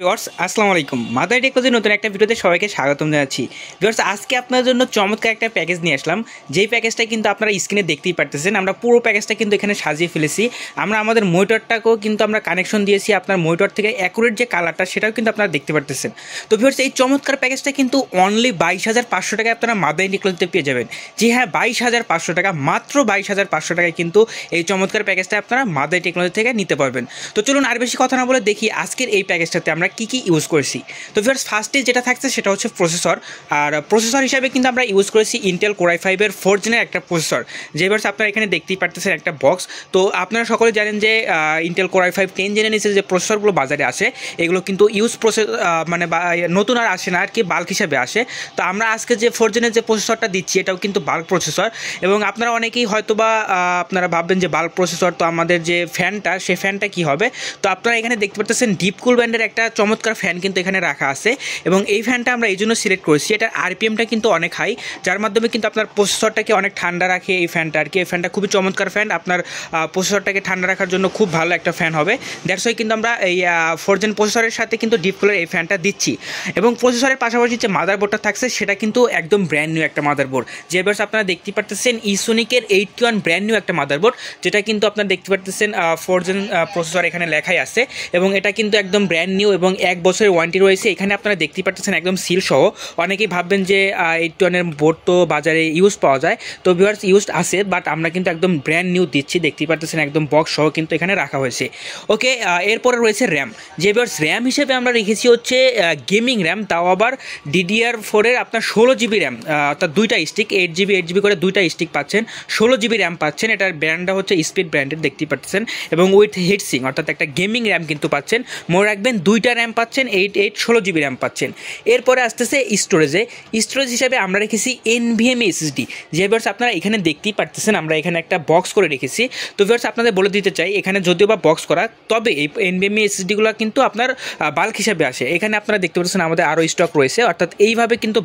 Viewers আসসালামু আলাইকুম mother টেকনোলজির নতুন একটা ভিডিওতে সবাইকে স্বাগতম জানাচ্ছি। ভিউয়ার্স আজকে আপনাদের জন্য চমৎকার একটা প্যাকেজ নিয়ে আসলাম, যেই প্যাকেজটা কিন্তু আপনারা স্ক্রিনে দেখতেই পারতেছেন। আমরা পুরো প্যাকেজটা কিন্তু এখানে সাজিয়ে ফেলেছি। আমরা আমাদের মনিটরটাকেও কিন্তু আমরা কানেকশন দিয়েছি, আপনার মনিটর থেকে অ্যাকুরেট যে কালারটা সেটাও কিন্তু আপনারা দেখতে পারতেছেন। তো ভিউয়ার্স এই চমৎকার প্যাকেজটা কিন্তু অনলি 22,500 টাকায় আপনারা মাদার টেকনোলজিতে পেয়ে যাবেন। জি হ্যাঁ, 22,500 টাকা, মাত্র 22,500 টাকায় কিন্তু এই চমৎকার প্যাকেজটা আপনারা মাদার টেকনোলজি থেকে নিতে পারবেন। তো চলুন আর বেশি কথা না বলে দেখি আজকের এই প্যাকেজটাতে আমরা কি ইউজ করেছি। তো ভিউয়ার্স ফার্স্টে যেটা থাকছে সেটা হচ্ছে প্রসেসর। আর প্রসেসর হিসাবে কিন্তু আমরা ইউজ করেছি ইন্টেল কোর i5 এর 4th জেনের একটা প্রসেসর। যে ভিউয়ার্স আপনারা এখানে দেখতেই পারতেছেন একটা বক্স। তো আপনারা সকলে জানেন যে ইন্টেল কোর i5 10 জেনের নিচে যে প্রসেসরগুলো বাজারে আসে এগুলো কিন্তু ইউজ প্রসেস মানে নতুন আর আসে না আর কি, বাল্ক হিসাবে আসে। তো আমরা আজকে যে 4th জেনের যে প্রসেসরটা দিচ্ছি এটাও কিন্তু বাল্ক প্রসেসর। এবং আপনারা অনেকেই হয়তোবা আপনারা ভাববেন যে বাল্ক প্রসেসর, তো আমাদের যে ফ্যানটা সেই ফ্যানটা কী হবে। তো আপনারা এখানে দেখতে পাচ্ছেন ডিপকুল ব্র্যান্ডের একটা চমৎকার ফ্যান কিন্তু এখানে রাখা আছে। এবং এই ফ্যানটা আমরা এই জন্য সিলেক্ট করেছি, এটার আরপিএমটা কিন্তু অনেক হাই, যার মাধ্যমে কিন্তু আপনার প্রসেসরটাকে অনেক ঠান্ডা রাখে এই ফ্যানটা আর কি। এই ফ্যানটা খুবই চমৎকার ফ্যান, আপনার প্রসেসরটাকে ঠান্ডা রাখার জন্য খুব ভালো একটা ফ্যান হবে। দ্যাটস ওয়াই কিন্তু আমরা এই 4th জেন প্রসেসরের সাথে কিন্তু ডিপকুলের এই ফ্যানটা দিচ্ছি। এবং প্রসেসরের পাশাপাশি যে মাদারবোর্ডটা থাকছে সেটা কিন্তু একদম ব্র্যান্ড নিউ একটা মাদারবোর্ড। যে এবার আপনারা দেখতে পারতেছেন ইসোনিকের 81 ব্র্যান্ড নিউ একটা মাদারবোর্ড, যেটা কিন্তু আপনারা দেখতে পারতেছেন 4th জেন প্রসেসর এখানে লেখাই আছে। এবং এটা কিন্তু একদম ব্র্যান্ড নিউ এবং 1 বছরের ওয়ারেন্টি রয়েছে। এখানে আপনারা দেখতে পাচ্ছেন একদম সিল সহ। অনেকেই ভাববেন যে 81 বোর্ড তো বাজারে ইউজ পাওয়া যায়, তো ভিউয়ার্স ইউজড আছে, বাট আমরা কিন্তু একদম ব্র্যান্ড নিউ দিচ্ছি। দেখতেই পাচ্ছেন একদম বক্স সহ কিন্তু এখানে রাখা হয়েছে। ওকে, এরপরে রয়েছে র্যাম। যে ভিউয়ার্স র্যাম হিসেবে আমরা রেখেছি হচ্ছে গেমিং র্যাম, তাও আবার DDR4 এর আপনার 16 GB র্যাম, অর্থাৎ দুইটা স্টিক 8 GB করে দুইটা স্টিক পাচ্ছেন, 16 GB র্যাম পাচ্ছেন। এটার ব্র্যান্ডটা হচ্ছে স্পিড ব্র্যান্ডের, দেখতেই পাচ্ছেন। এবং উইথ হিটসিং অর্থাৎ একটা গেমিং র্যাম কিন্তু পাচ্ছেন। মনে রাখবেন দুইটা র্যাম পাচ্ছেন, 16 GB র্যাম পাচ্ছেন। এরপরে আসতেছে স্টোরেজ হিসাবে আমরা রেখেছি NVMe SSD। যে ভিউয়ার্স আপনারা এখানে দেখতেই পারতেছেন আমরা এখানে একটা বক্স করে রেখেছি। তো ভিউয়ার্স আপনাদের বলে দিতে চাই, এখানে যদিও বা বক্স করা, তবে এই NVMe SSDগুলো কিন্তু আপনার বাল্ক হিসাবে আসে। এখানে আপনারা দেখতে পাচ্ছেন আমাদের আরও স্টক রয়েছে, অর্থাৎ এইভাবে কিন্তু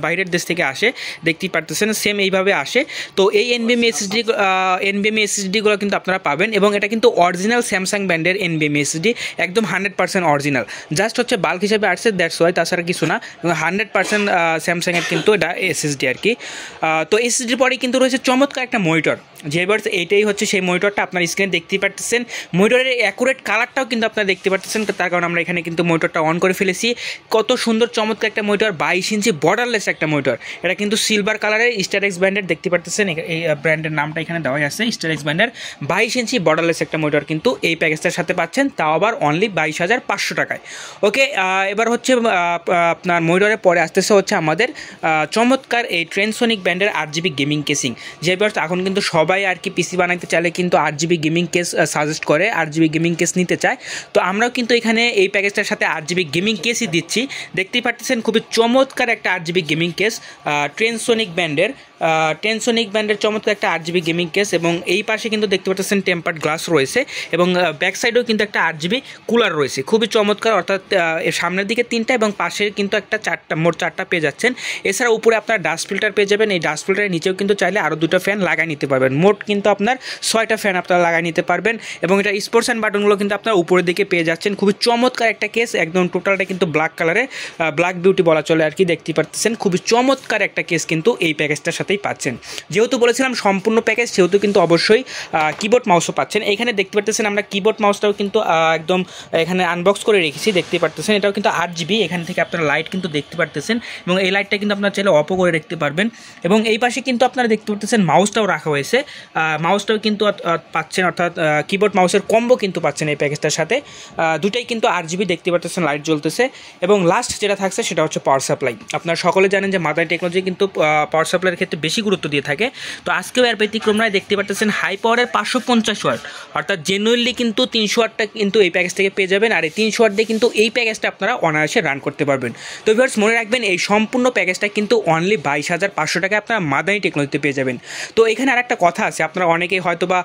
বাইরের দেশ থেকে আসে, দেখতেই পারতেছেন সেম এইভাবে আসে। তো এই NVMe SSDগুলো কিন্তু আপনারা পাবেন। এবং এটা কিন্তু অরিজিনাল স্যামসাং ব্র্যান্ডের NVMe SSD, একদম 100% অরিজিনাল, জাস্ট হচ্ছে বাল্ক হিসাবে আসছে, দ্যাটস ওয়াই, তাছাড়া কিছু না। 100% স্যামসাংয়ের কিন্তু এটা SSD আর কি। তো SSDর পরেই কিন্তু রয়েছে চমৎকার একটা মনিটর। যে এবার এইটাই হচ্ছে সেই মনিটরটা, আপনার স্ক্রিনে দেখতেই পারতেছেন। মনিটরের অ্যাকুরেট কালারটাও কিন্তু আপনারা দেখতে পারতেছেন, তার কারণ আমরা এখানে কিন্তু মনিটরটা অন করে ফেলেছি। কত সুন্দর চমৎকার একটা মনিটর, 22 ইঞ্চি বর্ডারলেস একটা মনিটর। এটা কিন্তু সিলভার কালারের স্টারএক্স ব্র্যান্ডের, দেখতে পারতেছেন এই ব্র্যান্ডের নামটা এখানে দেওয়া আছে, স্টারএক্স ব্র্যান্ডের 22 ইঞ্চি বর্ডারলেস একটা মনিটর কিন্তু এই প্যাকেজটার সাথে পাচ্ছেন, তাও আবার অনলি 22,500 টাকায়। ওকে, এবার হচ্ছে আপনার মনিটরের পরে আসতেছে হচ্ছে আমাদের চমৎকার এই ট্রেনসোনিক ব্র্যান্ডের 8GB গেমিং কেসিং। যে এবার এখন কিন্তু সবাই আর কি পিসি বানাইতে চাইলে কিন্তু 8GB গেমিং কেস সাজেস্ট করে, 8GB গেমিং কেস নিতে চায়। তো আমরাও কিন্তু এখানে এই প্যাকেজটার সাথে 8GB গেমিং কেসই দিচ্ছি। দেখতেই পাচ্ছেন খুবই চমৎকার একটা 8GB গেমিং কেস, ট্রেনসোনিক ব্র্যান্ডের চমৎকার একটা 8GB গেমিং কেস। এবং এই পাশে কিন্তু দেখতে পাচ্ছেন টেম্পার্ড গ্লাস রয়েছে, এবং ব্যাক সাইডেও কিন্তু একটা 8GB কুলার রয়েছে, খুবই চমৎকার। অর্থাৎ সামনের দিকে 3টা এবং পাশে কিন্তু একটা 4টা, মোট 4টা পেয়ে যাচ্ছেন। এছাড়া উপরে আপনার ডাস্ট ফিল্টার পেয়ে যাবেন, এই ডাস্ট ফিল্টারের নিচেও কিন্তু চাইলে আরও 2টা ফ্যান লাগাই নিতে পারবেন। মোট কিন্তু আপনার 6টা ফ্যান আপনারা লাগাই নিতে পারবেন। এবং এটা স্পোর্টস অ্যান্ড বাটনগুলো কিন্তু আপনার উপরের দিকে পেয়ে যাচ্ছেন। খুবই চমৎকার একটা কেস, একদম টোটালটা কিন্তু ব্ল্যাক কালারে, ব্ল্যাক বিউটি বলা চলে আর কি, দেখতেই পাচ্ছেন। খুবই চমৎকার একটা কেস কিন্তু এই প্যাকেজটার সাথেই পাচ্ছেন। যেহেতু বলেছিলাম সম্পূর্ণ প্যাকেজ, সেহেতু কিন্তু অবশ্যই কিবোর্ড মাউসও পাচ্ছেন। এখানে দেখতে পাচ্ছেন আমরা কিবোর্ড মাউসটাও কিন্তু একদম এখানে আনবক্স করে রেখেছি, দেখতে পারতেছেন। এটাও কিন্তু 8GB, এখান থেকে আপনারা লাইট কিন্তু দেখতে পারতেছেন। এবং এই লাইটটা কিন্তু আপনারা চাইলে অপও করে রাখতে পারবেন। এবং এই পাশে কিন্তু আপনারা দেখতে পারতেছেন মাউসটাও রাখা হয়েছে, মাউসটাও কিন্তু পাচ্ছেন, অর্থাৎ কিবোর্ড মাউসের কম্বো কিন্তু পাচ্ছেন এই প্যাকেজটার সাথে। দুটাই কিন্তু 8GB, দেখতে পারতেছেন লাইট জ্বলতেছে। এবং লাস্ট যেটা থাকছে সেটা হচ্ছে পাওয়ার সাপ্লাই। আপনারা সকলে জানেন যে মাদার টেকনোলজি কিন্তু পাওয়ার সাপ্লাইয়ের ক্ষেত্রে বেশি গুরুত্ব দিয়ে থাকে। তো আজকেও এর ব্যতিক্রম নয়, দেখতে পারতেছেন হাই পাওয়ারের 550 ওয়াট, অর্থাৎ জেনুইনলি কিন্তু 300 ওয়াটটা কিন্তু এই প্যাকেজ থেকে পেয়ে যাবেন। আর এই 300 ওয়াট দিয়ে কিন্তু এই প্যাকেজটা আপনারা অনায়াসে রান করতে পারবেন। তো ভিউয়ার্স মনে রাখবেন এই সম্পূর্ণ প্যাকেজটা কিন্তু অনলি 22,500 টাকায় আপনারা মাদার টেকনোলজিতে পেয়ে যাবেন। তো এখানে আর একটা কথা আছে, আপনারা অনেকেই হয়তো বা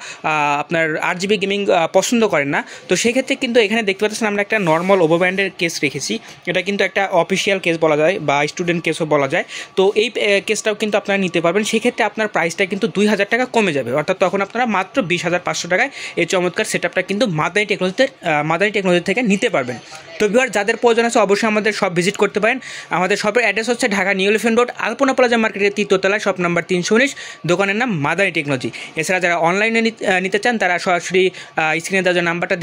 আপনার 8GB গেমিং পছন্দ করেন না, তো সেক্ষেত্রে কিন্তু এখানে দেখতে পাচ্ছেন আমরা একটা নর্মাল ওভো ব্র্যান্ডের কেস রেখেছি। এটা কিন্তু একটা অফিসিয়াল কেস বলা যায় বা স্টুডেন্ট কেসও বলা যায়। তো এই কেসটাও কিন্তু আপনারা নিতে নিতে পারবেন, সেক্ষেত্রে আপনার প্রাইসটা কিন্তু 2000 টাকা কমে যাবে, অর্থাৎ তখন আপনারা মাত্র 20,500 টাকায় এই চমৎকার সেটআপটা কিন্তু মাদানী টেকনোলজি থেকে নিতে পারবেন। তো ভিউয়ার যাদের প্রয়োজন আছে অবশ্যই আমাদের শপ ভিজিট করতে পারেন। আমাদের শপের অ্যাড্রেস হচ্ছে ঢাকা নিউ এলিফ্যান্ট রোড, আলপনা প্লাজা মার্কেটের 3য় তলায়, শপ নাম্বার 319, দোকানের নাম মাদানী টেকনোলজি। এছাড়া যারা অনলাইনে নিতে চান তারা সরাসরি স্ক্রিনে দেওয়া যে নাম্বারটা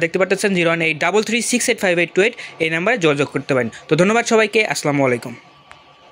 দেখতে পাচ্ছেন 01833685828, এই নাম্বারে যোগাযোগ করতে পারেন। তো ধন্যবাদ সবাইকে, আসসালামু আলাইকুম।